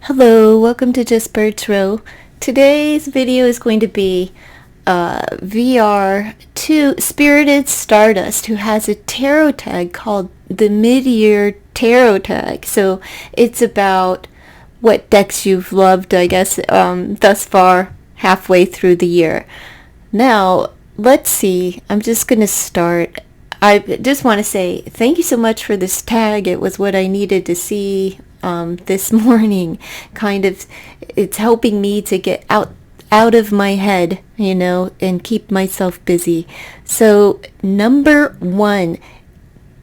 Hello, welcome to Just Birds Row. Today's video is going to be VR to Spirited Stardust, who has a tarot tag called the Mid-Year Tarot Tag. So it's about what decks you've loved, I guess, thus far, halfway through the year. Now, let's see. I'm just going to start. I just want to say thank you so much for this tag. It was what I needed to see this morning. It's helping me to get out of my head, and keep myself busy. So number one,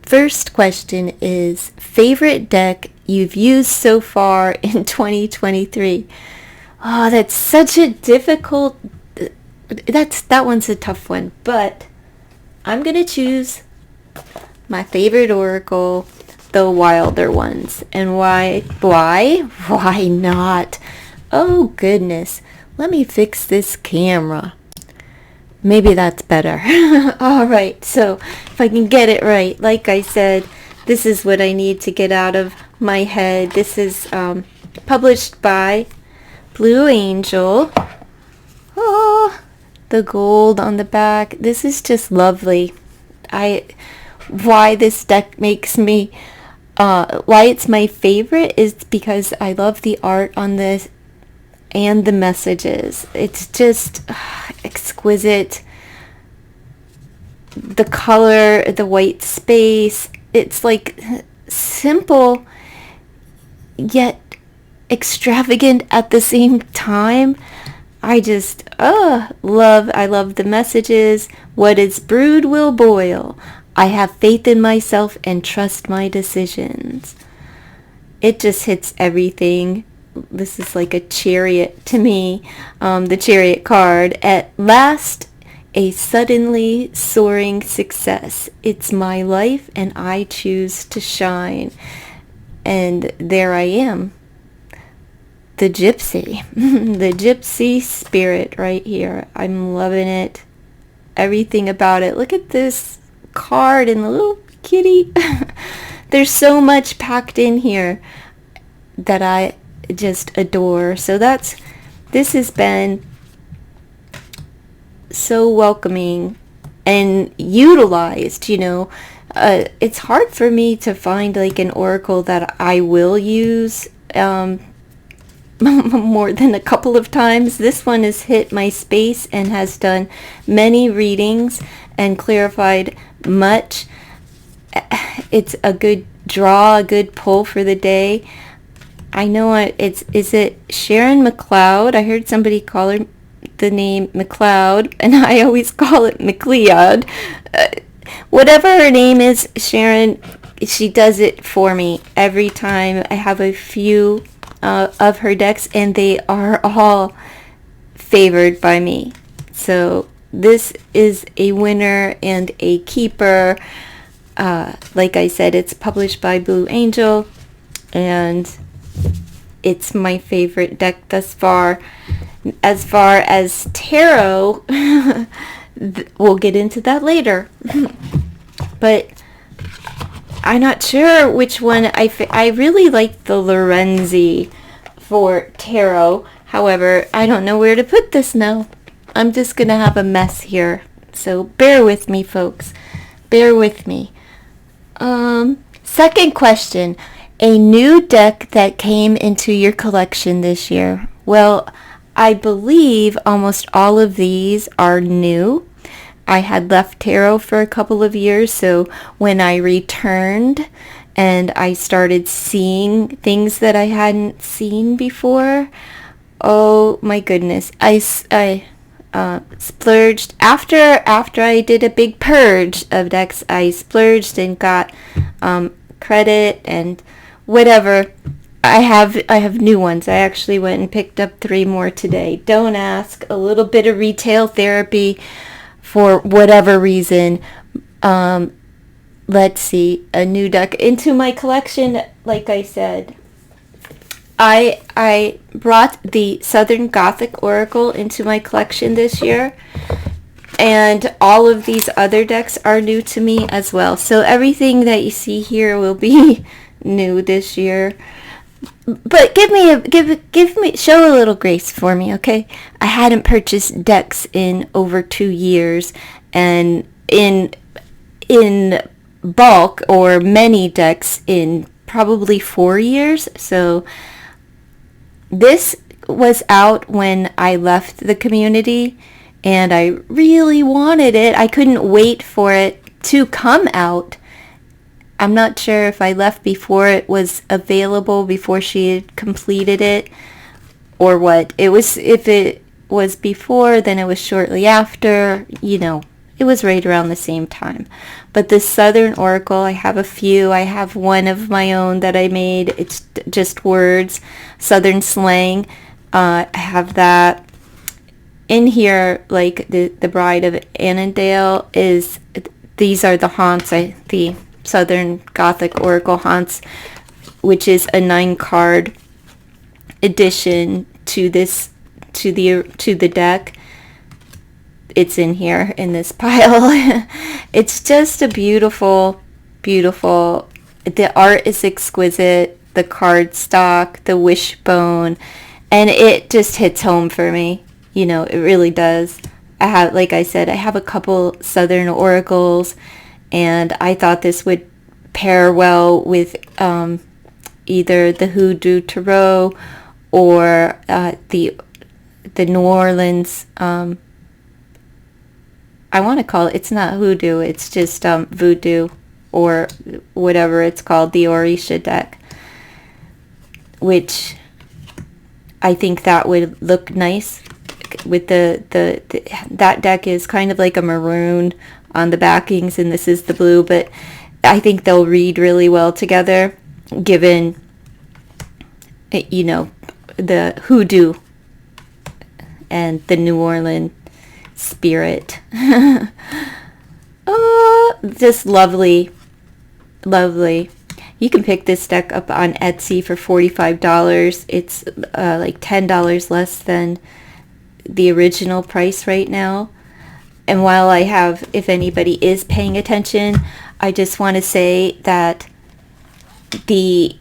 first question is favorite deck you've used so far in 2023. Oh, that's such a difficult, that one's a tough one, but I'm going to choose my favorite oracle, the wilder ones. And why? Why not? Oh, goodness. Let me fix this camera. Maybe that's better. All right. So if I can get it right, like I said, this is what I need to get out of my head. This is published by Blue Angel. Oh, the gold on the back. This is just lovely. Why this deck makes me, why it's my favorite is because I love the art on this and the messages. It's just exquisite. The color, the white space, it's like simple yet extravagant at the same time. I just love the messages. What is brewed will boil. I have faith in myself and trust my decisions. It just hits everything. This is like a chariot to me, the chariot card. At last, a suddenly soaring success. It's my life and I choose to shine. And there I am. The gypsy. The gypsy spirit right here. I'm loving it. Everything about it. Look at this card and the little kitty. There's so much packed in here that I just adore. So this has been so welcoming and utilized. It's hard for me to find like an oracle that I will use more than a couple of times. This one has hit my space and has done many readings and clarified much. It's a good draw, a good pull for the day. I know is it Sharon McLeod? I heard somebody call her the name McLeod, and I always call it McLeod. Whatever her name is, Sharon, she does it for me every time. I have a few of her decks, and they are all favored by me. So this is a winner and a keeper. Like I said, it's published by Blue Angel, and it's my favorite deck thus far. As far as tarot, we'll get into that later. But I'm not sure which one. I really like the Lorenzi for tarot. However, I don't know where to put this now. I'm just going to have a mess here. So bear with me, folks. Bear with me. Second question. A new deck that came into your collection this year. Well, I believe almost all of these are new. I had left tarot for a couple of years, so when I returned and I started seeing things that I hadn't seen before, oh my goodness, I splurged. After I did a big purge of decks, I splurged and got credit and whatever. I have new ones. I actually went and picked up 3 more today. Don't ask. A little bit of retail therapy for whatever reason. Let's see. A new deck into my collection. Like I said, I brought the Southern Gothic Oracle into my collection this year. And all of these other decks are new to me as well. So everything that you see here will be new this year. But show a little grace for me, okay? I hadn't purchased decks in over 2 years, and in bulk or many decks in probably 4 years. So this was out when I left the community, and I really wanted it. I couldn't wait for it to come out. I'm not sure if I left before it was available, before she had completed it, or what. If it was before, then it was shortly after, it was right around the same time. But the Southern Oracle, I have a few. I have one of my own that I made. It's just words, Southern slang. I have that. In here, like the Bride of Annandale these are the haunts, the Southern Gothic Oracle haunts, which is a 9-card addition to the deck. It's in here in this pile. It's just a beautiful, beautiful. The art is exquisite. The card stock, the wishbone, and it just hits home for me. It really does. Like I said, I have a couple Southern Oracles, and I thought this would pair well with either the Hoodoo Tarot or the New Orleans. I want to call it's not Hoodoo, it's just Voodoo, or whatever it's called, the Orisha deck, which I think that would look nice with that deck is kind of like a maroon on the backings, and this is the blue, but I think they'll read really well together, given the Hoodoo and the New Orleans spirit. Oh, just lovely. You can pick this deck up on Etsy for $45. It's like $10 less than the original price right now. And while if anybody is paying attention, I just want to say that the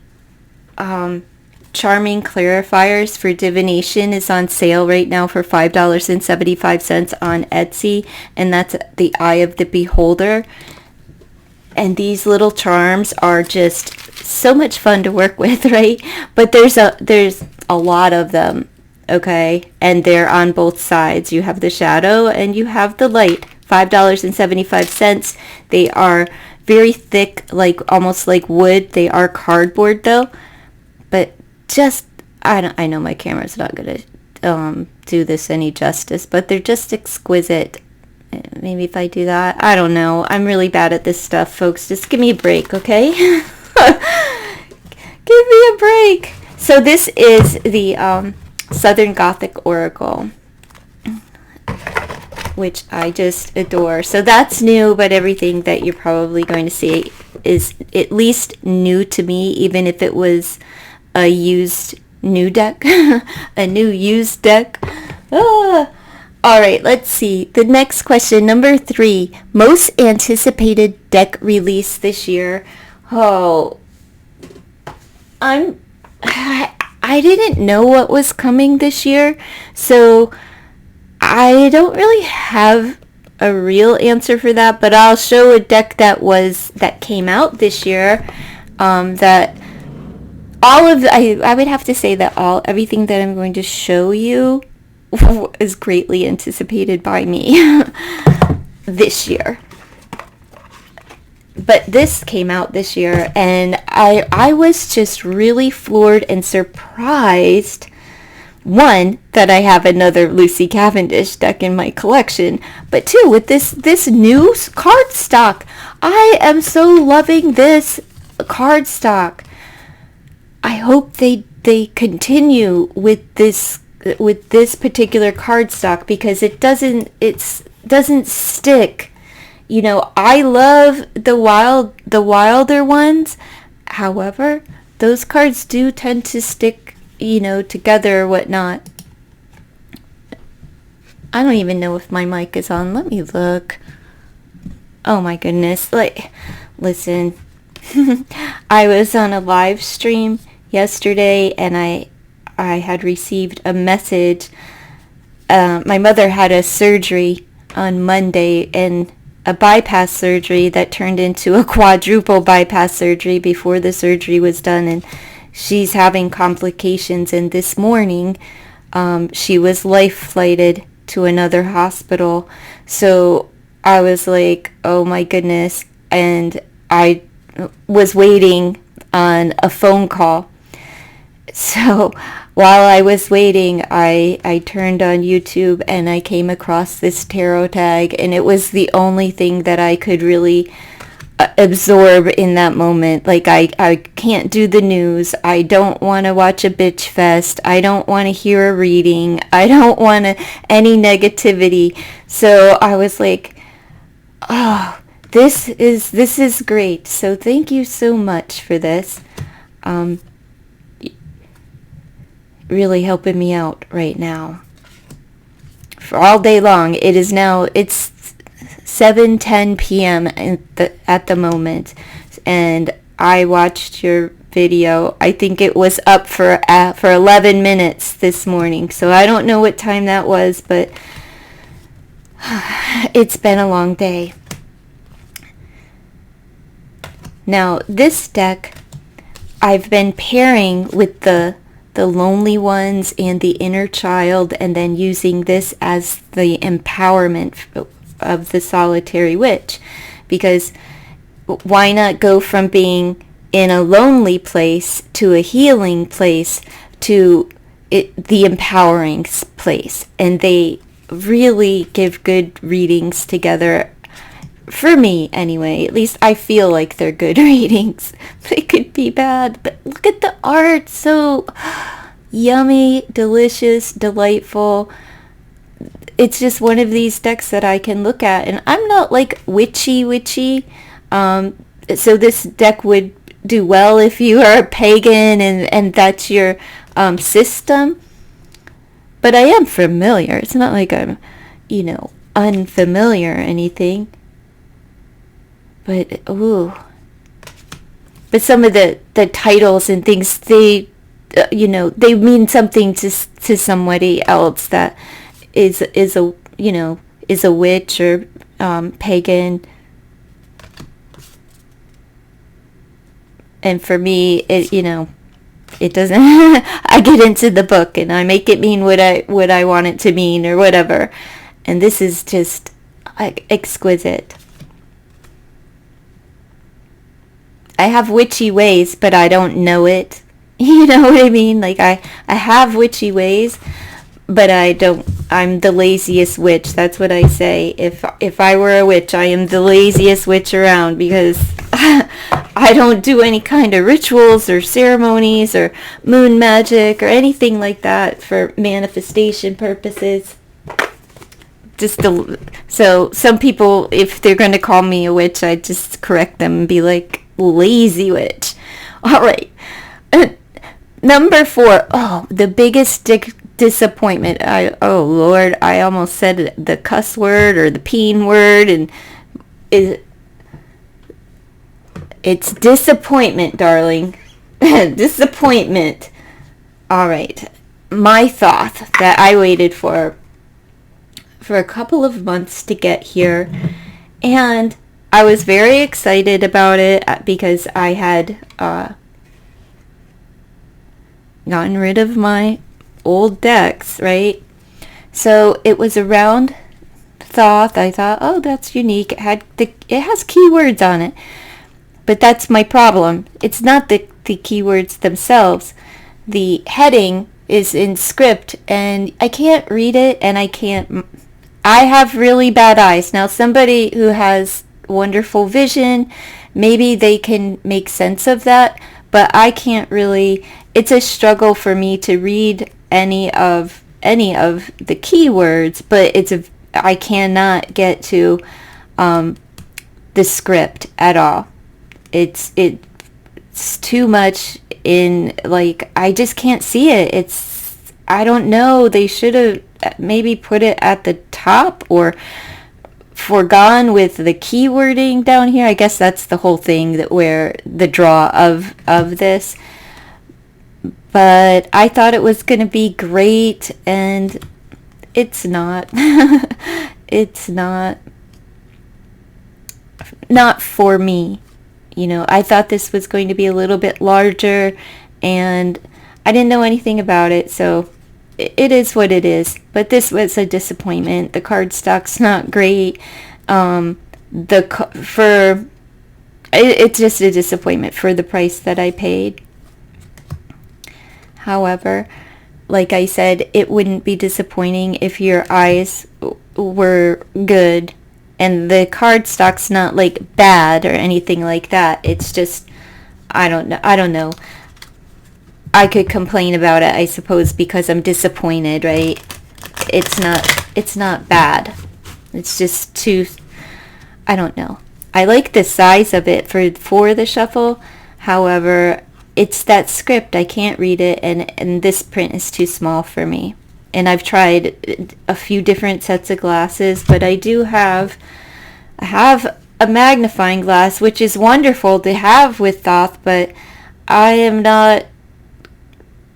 Charming Clarifiers for Divination is on sale right now for $5.75 on Etsy, and that's the Eye of the Beholder. And these little charms are just so much fun to work with, right? But there's a lot of them, okay? And they're on both sides. You have the shadow and you have the light. $5.75. They are very thick, like almost like wood. They are cardboard though. But I know my camera's not going to do this any justice, but they're just exquisite. Maybe if I do that, I don't know. I'm really bad at this stuff, folks. Just give me a break, okay? Give me a break. So this is the Southern Gothic Oracle, which I just adore. So that's new, but everything that you're probably going to see is at least new to me, even if it was a used new deck, a new used deck. All right, let's see. The next question, number 3, most anticipated deck release this year. Oh, I didn't know what was coming this year, so I don't really have a real answer for that, but I'll show a deck that came out this year, that I would have to say that everything that I'm going to show you is greatly anticipated by me this year. But this came out this year, and I was just really floored and surprised, one, that I have another Lucy Cavendish deck in my collection, but two, with this new card stock. I am so loving this card stock. I hope they continue with this particular card stock, because it doesn't stick. I love the wilder ones. However, those cards do tend to stick, together or whatnot. I don't even know if my mic is on. Let me look. Oh my goodness. Listen. I was on a live stream yesterday, and I had received a message. My mother had a surgery on Monday, and a bypass surgery that turned into a quadruple bypass surgery before the surgery was done, and she's having complications. And this morning, she was life flighted to another hospital. So I was like, oh my goodness. And I was waiting on a phone call. So while I was waiting, I turned on YouTube and I came across this tarot tag, and it was the only thing that I could really absorb in that moment. Like, I can't do the news. I don't want to watch a bitch fest. I don't want to hear a reading. I don't want any negativity. So I was like, oh, this is great. So thank you so much for this. Really helping me out right now. For all day long. It's 7:10 p.m. at the moment, and I watched your video. I think it was up for 11 minutes this morning, so I don't know what time that was, but it's been a long day. Now, this deck I've been pairing with the lonely ones and the inner child, and then using this as the empowerment of the solitary witch, because why not go from being in a lonely place to a healing place to the empowering place? And they really give good readings together, for me anyway. At least I feel like they're good readings. They could be bad, but look at the art. So yummy, delicious, delightful. It's just one of these decks that I can look at, and I'm not like witchy. So this deck would do well if you are a pagan and that's your system. But I am familiar. It's not like I'm, unfamiliar or anything. But but some of the titles and things, they they mean something to somebody else that is a witch or pagan. And for me, it doesn't. I get into the book and I make it mean what I want it to mean or whatever. And this is just exquisite. I have witchy ways, but I don't know it. You know what I mean? Like, I have witchy ways, but I'm the laziest witch. That's what I say. If I were a witch, I am the laziest witch around, because I don't do any kind of rituals or ceremonies or moon magic or anything like that for manifestation purposes. So some people, if they're going to call me a witch, I just correct them and be like, lazy witch. All right. Number 4. Oh, the biggest disappointment. Oh Lord, I almost said the cuss word or the peen word, and it's disappointment, darling. Disappointment. All right. My thought that I waited for a couple of months to get here, and I was very excited about it because I had gotten rid of my old decks, right? So it was a round Thoth. I thought, oh, that's unique. It has keywords on it, but that's my problem. It's not the keywords themselves. The heading is in script, and I can't read it, and I have really bad eyes. Now, somebody who has wonderful vision, maybe they can make sense of that, but I can't really. It's a struggle for me to read any of the keywords, but I cannot get to the script at all. It's too much in, like, I just can't see it. I don't know, they should have maybe put it at the top or forgone with the keywording down here. I guess that's the whole thing, where the draw of this. but I thought it was going to be great, and it's not. It's not for me. You know, I thought this was going to be a little bit larger, and I didn't know anything about it, so it is what it is. But this was a disappointment. The cardstock's not great. It's just a disappointment for the price that I paid. However, like I said, it wouldn't be disappointing if your eyes were good, and the cardstock's not like bad or anything like that. It's just, I don't know. I could complain about it, I suppose, because I'm disappointed, right? It's not bad. It's just too, I don't know. I like the size of it for the shuffle. However, it's that script. I can't read it, and this print is too small for me. And I've tried a few different sets of glasses, but I have a magnifying glass, which is wonderful to have with Thoth, but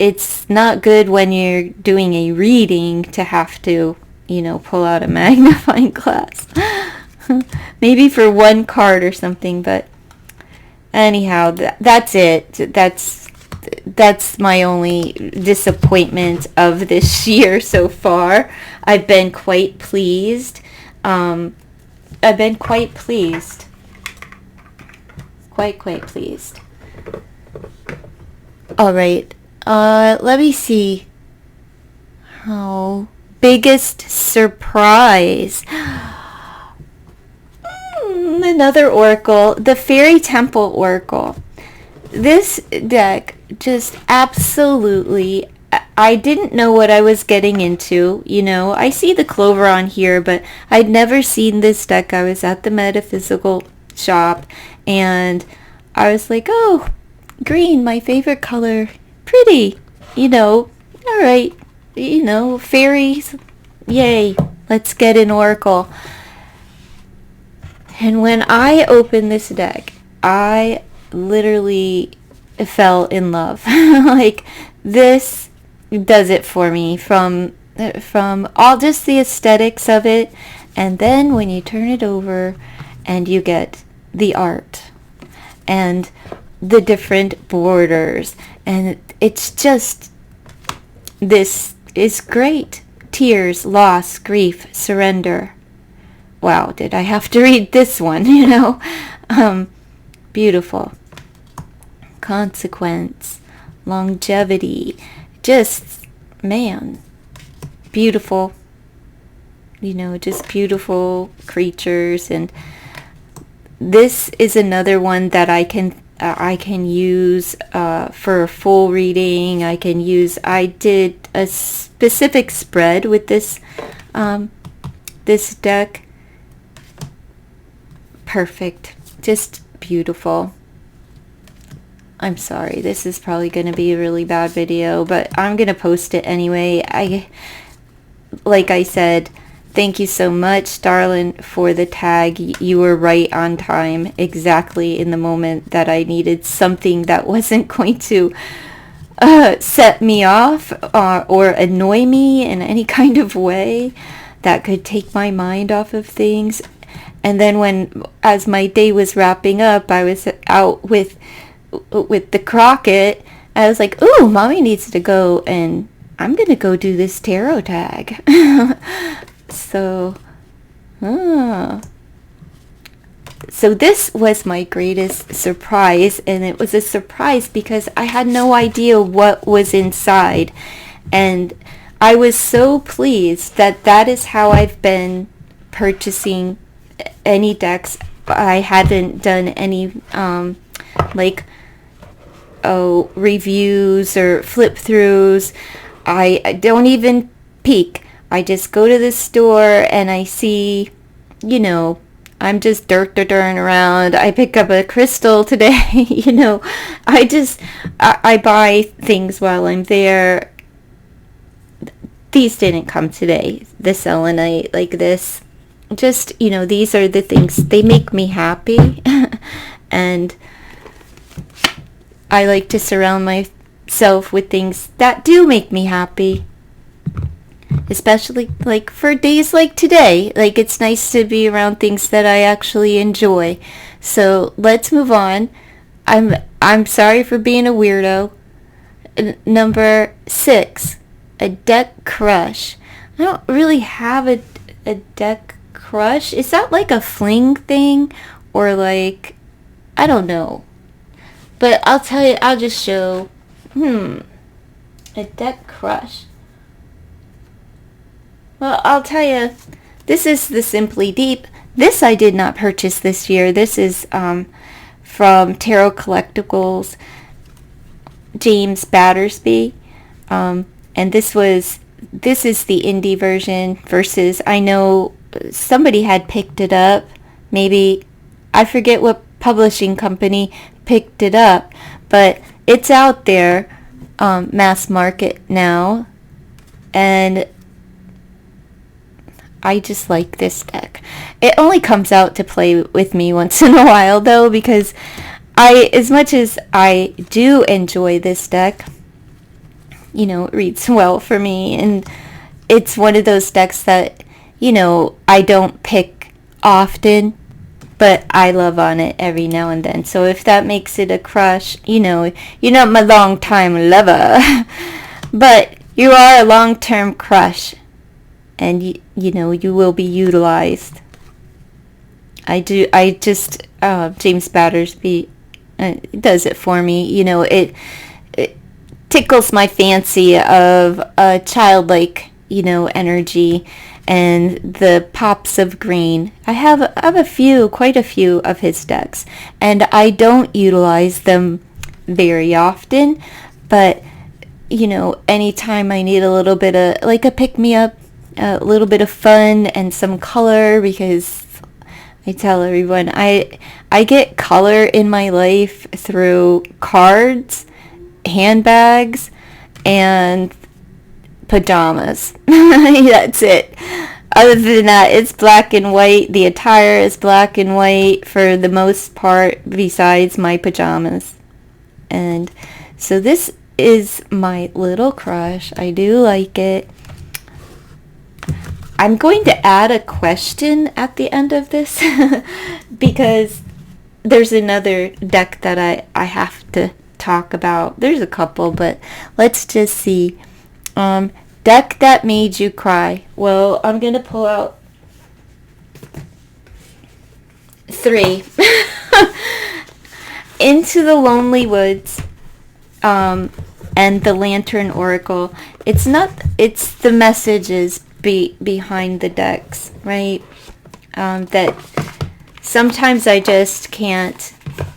it's not good when you're doing a reading to have to, pull out a magnifying glass. Maybe for one card or something, but anyhow, that's it. That's my only disappointment of this year so far. I've been quite pleased. Quite pleased. All right. Let me see. Biggest surprise. Another oracle, the Fairy Temple Oracle. This deck just absolutely, I didn't know what I was getting into. I see the clover on here, but I'd never seen this deck. I was at the metaphysical shop, and I was like, oh, green, my favorite color. Pretty, all right, fairies, yay, let's get an oracle. And when I opened this deck, I literally fell in love. Like, this does it for me, from all just the aesthetics of it, and then when you turn it over and you get the art and the different borders, and it's just, this is great. Tears, loss, grief, surrender. Wow, did I have to read this one, beautiful. Consequence, longevity, just, man, beautiful, just beautiful creatures. And this is another one that I can use for a full reading. I did a specific spread with this deck. Perfect. Just beautiful. I'm sorry, this is probably going to be a really bad video, but I'm going to post it anyway. Like I said, thank you so much, darling, for the tag. You were right on time, exactly in the moment that I needed something that wasn't going to set me off or annoy me in any kind of way that could take my mind off of things. And then as my day was wrapping up, I was out with the Crockett. I was like, ooh, mommy needs to go, and I'm going to go do this tarot tag. So this was my greatest surprise, and it was a surprise because I had no idea what was inside. And I was so pleased that is how I've been purchasing any decks. I hadn't done any reviews or flip throughs. I don't even peek. I just go to the store and I see, I'm just dirting around. I pick up a crystal today, I buy things while I'm there. These didn't come today. The selenite, like this. Just, these are the things, they make me happy. And I like to surround myself with things that do make me happy. Especially like for days like today. Like it's nice to be around things that I actually enjoy. So let's move on. I'm sorry for being a weirdo. Number 6, a deck crush. I don't really have a deck crush. Is that like a fling thing? Or like, I don't know. But I'll tell you, I'll just show. A deck crush. Well, I'll tell you, this is the Simply Deep. This I did not purchase this year. This is from Tarot Collectibles, James Battersby. And this is the indie version versus, I know somebody had picked it up. Maybe, I forget what publishing company picked it up, but it's out there, mass market now. And I just like this deck. It only comes out to play with me once in a while though, because as much as I do enjoy this deck, it reads well for me, and it's one of those decks that, I don't pick often, but I love on it every now and then. So if that makes it a crush, you're not my long-time lover, but you are a long-term crush. And you will be utilized. James Battersby does it for me. It tickles my fancy of a childlike, energy, and the pops of green. I have quite a few of his decks, and I don't utilize them very often, but anytime I need a little bit of like a pick-me-up, a little bit of fun and some color, because I tell everyone I get color in my life through cards, handbags, and pajamas. That's it. Other than that, it's black and white. The attire is black and white for the most part, besides my pajamas. And so this is my little crush. I do like it. I'm going to add a question at the end of this because there's another deck that I have to talk about. There's a couple, but let's just see. Deck that made you cry. Well, I'm going to pull out 3. Into the Lonely Woods, and the Lantern Oracle. It's the messages behind the decks, right? That sometimes I just can't.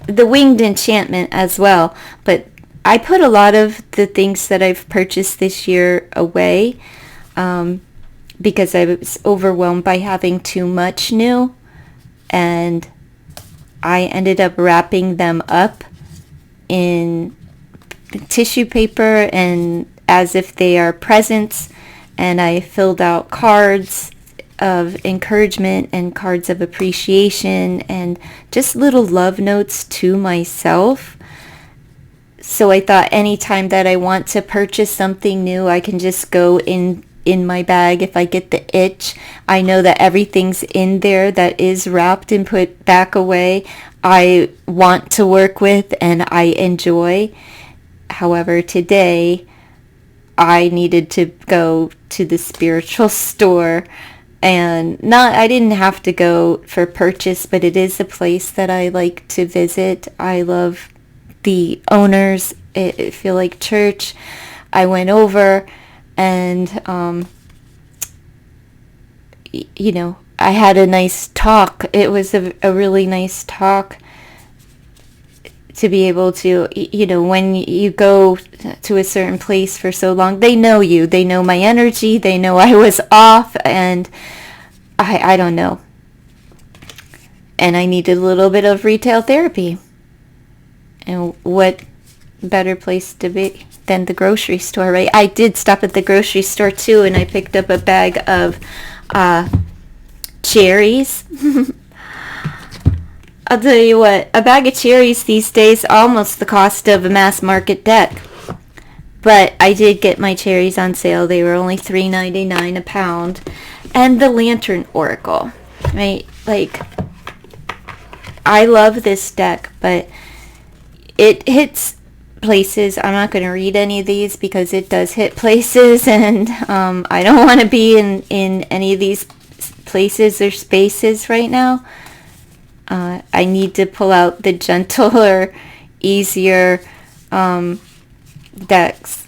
The Winged Enchantment as well, but I put a lot of the things that I've purchased this year away because I was overwhelmed by having too much new, and I ended up wrapping them up in tissue paper and as if they are presents, and I filled out cards of encouragement and cards of appreciation and just little love notes to myself. So I thought anytime that I want to purchase something new, I can just go in my bag. If I get the itch, I know that everything's in there that is wrapped and put back away, I want to work with and I enjoy. However, today I needed to go to the spiritual store, and I didn't have to go for purchase, but it is a place that I like to visit. I love the owners. It feel like church. I went over and I had a nice talk. It was a really nice talk to be able to, when you go to a certain place for so long, they know you. They know my energy. They know I was off, and I don't know. And I needed a little bit of retail therapy. And what better place to be than the grocery store, right? I did stop at the grocery store too, and I picked up a bag of cherries. I'll tell you what, a bag of cherries these days almost the cost of a mass market deck. But I did get my cherries on sale. They were only $3.99 a pound. And the Lantern Oracle, right? Like, I love this deck, but it hits places. I'm not going to read any of these because it does hit places, and I don't want to be in any of these places or spaces right now. I need to pull out the gentler, easier decks.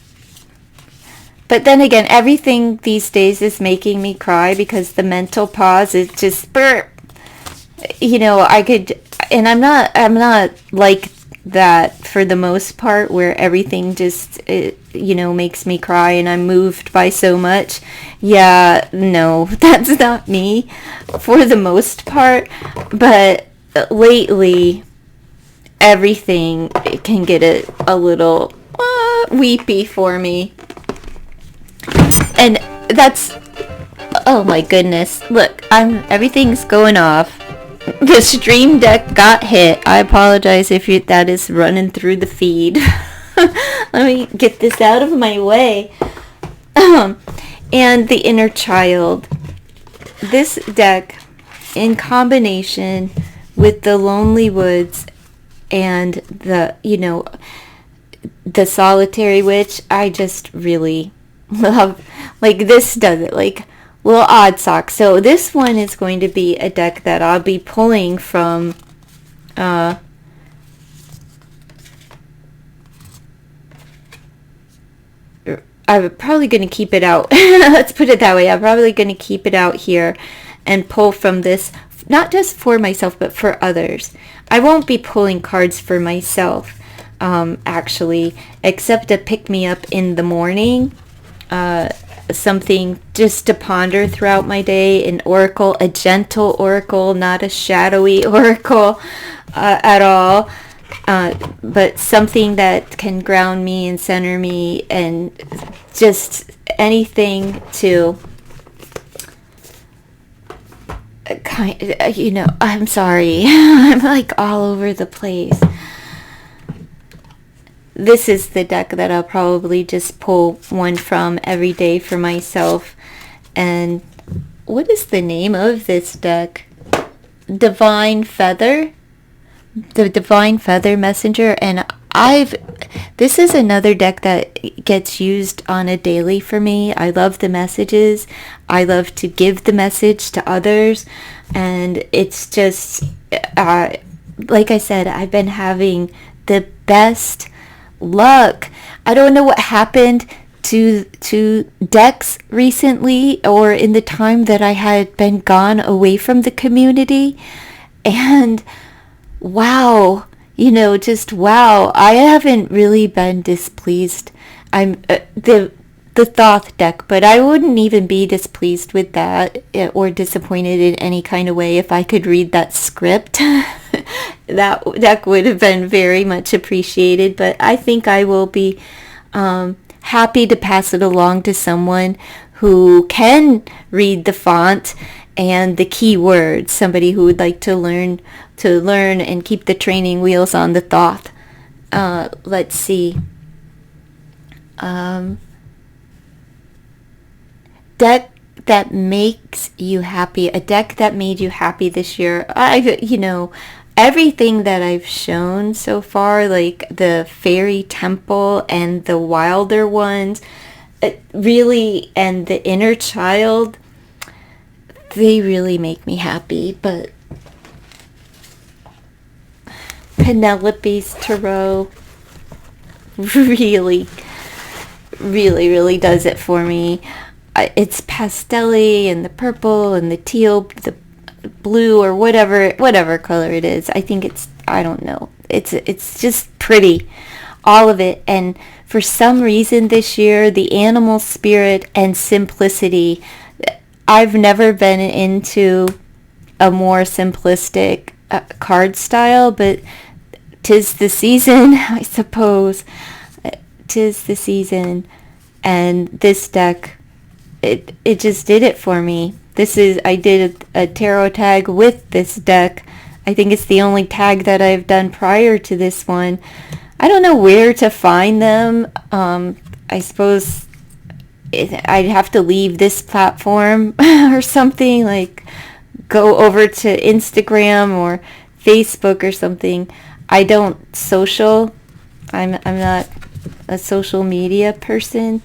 But then again, everything these days is making me cry because the mental pause is just, you know, I could, and I'm not like that for the most part, where everything just, you know, makes me cry and I'm moved by so much. Yeah, no, that's not me for the most part. But lately, everything can get a little weepy for me. And that's, oh my goodness, look, everything's going off. The stream deck got hit. I apologize if that is running through the feed. Let me get this out of my way. And the Inner Child. This deck, in combination with the Lonely Woods and the, you know, the Solitary Witch, I just really love. Like, this does it. Like, little odd socks. So this one is going to be a deck that I'll be pulling from I'm probably going to keep it out. Let's put it that way. I'm probably going to keep it out here and pull from this, not just for myself, but for others. I won't be pulling cards for myself, actually, except to pick me up in the morning. Something just to ponder throughout my day, an oracle, a gentle oracle, not a shadowy oracle at all, but something that can ground me and center me, and just anything to you know, I'm sorry. I'm like all over the place. This is the deck that I'll probably just pull one from every day for myself. And what is the name of this deck? Divine Feather? The Divine Feather Messenger. And this is another deck that gets used on a daily for me. I love the messages. I love to give the message to others. And it's just, like I said, I've been having the best luck. I don't know what happened to decks recently, or in the time that I had been gone away from the community, and wow, you know, just wow, I haven't really been displeased. I'm the Thoth deck, but I wouldn't even be displeased with that or disappointed in any kind of way if I could read that script. That deck would have been very much appreciated, but I think I will be happy to pass it along to someone who can read the font and the keywords, somebody who would like to learn and keep the training wheels on the Thoth. Let's see. Deck that makes you happy, a deck that made you happy this year. You know, everything that I've shown so far, like the Fairy Temple and the Wilder ones, really, and the Inner Child, they really make me happy. But Penelope's Tarot really, really, really does it for me. It's pastel-y, and the purple and the teal, the blue, or whatever color it is. I think I don't know. It's just pretty, all of it. And for some reason this year, the animal spirit and simplicity. I've never been into a more simplistic card style, but 'tis the season, I suppose. 'Tis the season, and this deck, it just did it for me. I did a tarot tag with this deck. I think it's the only tag that I've done prior to this one. I don't know where to find them. I suppose I'd have to leave this platform or something, like go over to Instagram or Facebook or something. I don't social. I'm not a social media person.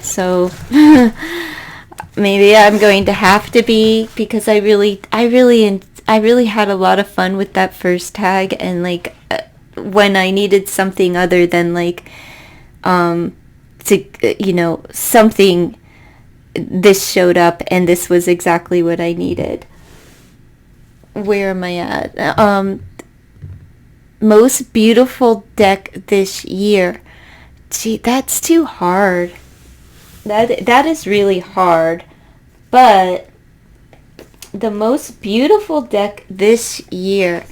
So maybe I'm going to have to be, because I really had a lot of fun with that first tag, and like when I needed something other than like something, this showed up, and this was exactly what I needed. Where am I at? Most beautiful deck this year. Gee, that's too hard. That is really hard. But the most beautiful deck this year,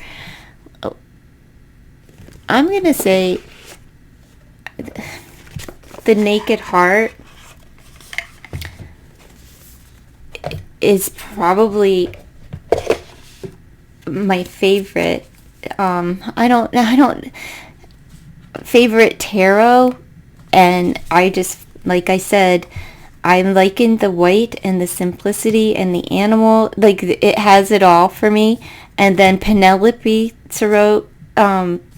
I'm going to say the Naked Heart is probably my favorite. I don't favorite tarot, and I just, like I said, I'm liking the white and the simplicity and the animal. Like, it has it all for me. And then Penelope Tarot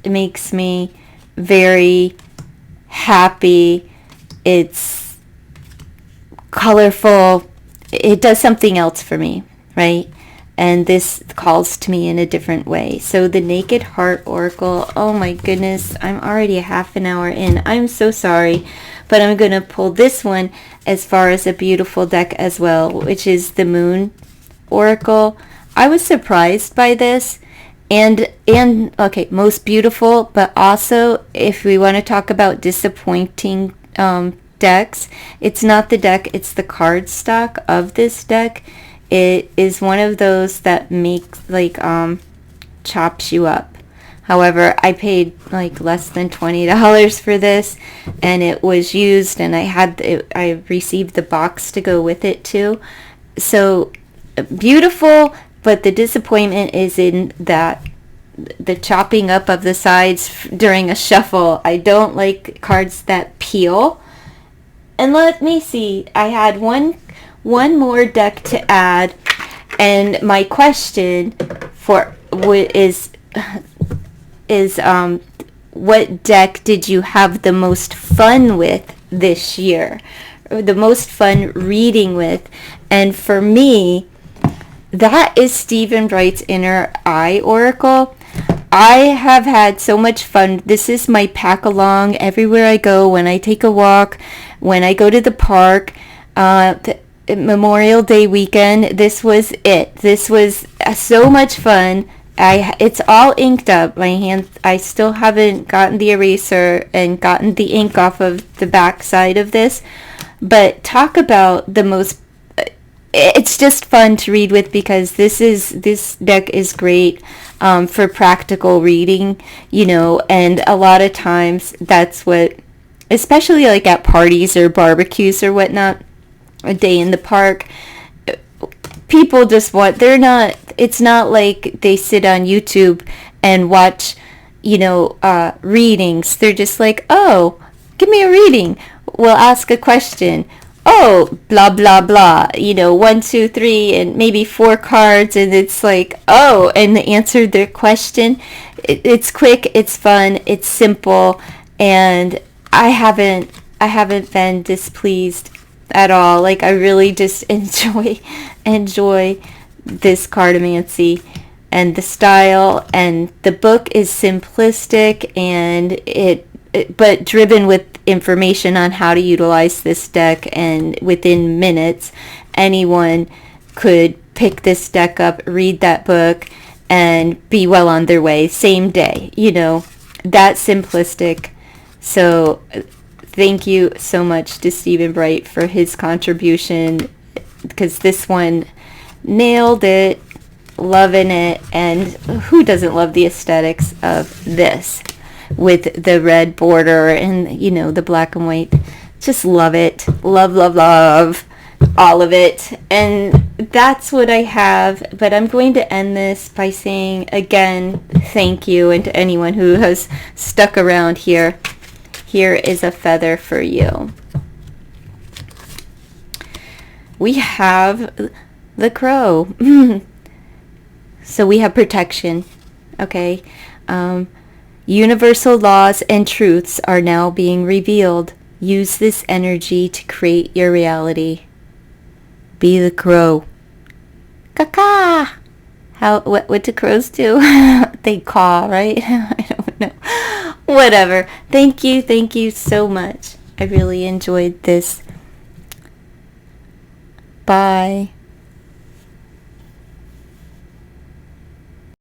makes me very happy. It's colorful. It does something else for me, right? And this calls to me in a different way. So the Naked Heart Oracle, oh my goodness, I'm already a half an hour in. I'm so sorry, but I'm going to pull this one as far as a beautiful deck as well, which is the Moon Oracle. I was surprised by this. And okay, most beautiful, but also if we want to talk about disappointing decks, it's not the deck, it's the card stock of this deck. It is one of those that makes, like, chops you up. However, I paid like less than $20 for this, and it was used, and I received the box to go with it too. So beautiful, but the disappointment is in that the chopping up of the sides during a shuffle. I don't like cards that peel. And let me see, I had one more deck to add, and my question is what deck did you have the most fun with this year, or the most fun reading with? And for me, that is Stephen Bright's Inner Eye Oracle. I have had so much fun. This is my pack along everywhere I go, when I take a walk, when I go to the park. Memorial Day weekend, this was it. This was so much fun. It's all inked up. My hand, I still haven't gotten the eraser and gotten the ink off of the back side of this. But talk about the most, it's just fun to read with, because this deck is great for practical reading, and a lot of times that's what, especially like at parties or barbecues or whatnot, a day in the park, people just it's not like they sit on YouTube and watch, readings. They're just like, oh, give me a reading. We'll ask a question. Oh, blah, blah, blah, 1, 2, 3, and maybe 4 cards, and it's like, oh, and they answered their question. It's quick, it's fun, it's simple, and I haven't been displeased at all. Like, I really just enjoy this cartomancy and the style, and the book is simplistic, and but driven with information on how to utilize this deck, and within minutes anyone could pick this deck up, read that book, and be well on their way same day, that simplistic. So thank you so much to Stephen Bright for his contribution, because this one nailed it, loving it. And who doesn't love the aesthetics of this with the red border and, the black and white? Just love it. Love, love, love all of it. And that's what I have. But I'm going to end this by saying again, thank you, and to anyone who has stuck around here. here is a feather for you. We have the crow. So we have protection. Okay. Universal laws and truths are now being revealed. Use this energy to create your reality. Be the crow. Caw-caw. What do crows do? They caw, right? I don't know. Whatever. Thank you so much. I really enjoyed this. Bye.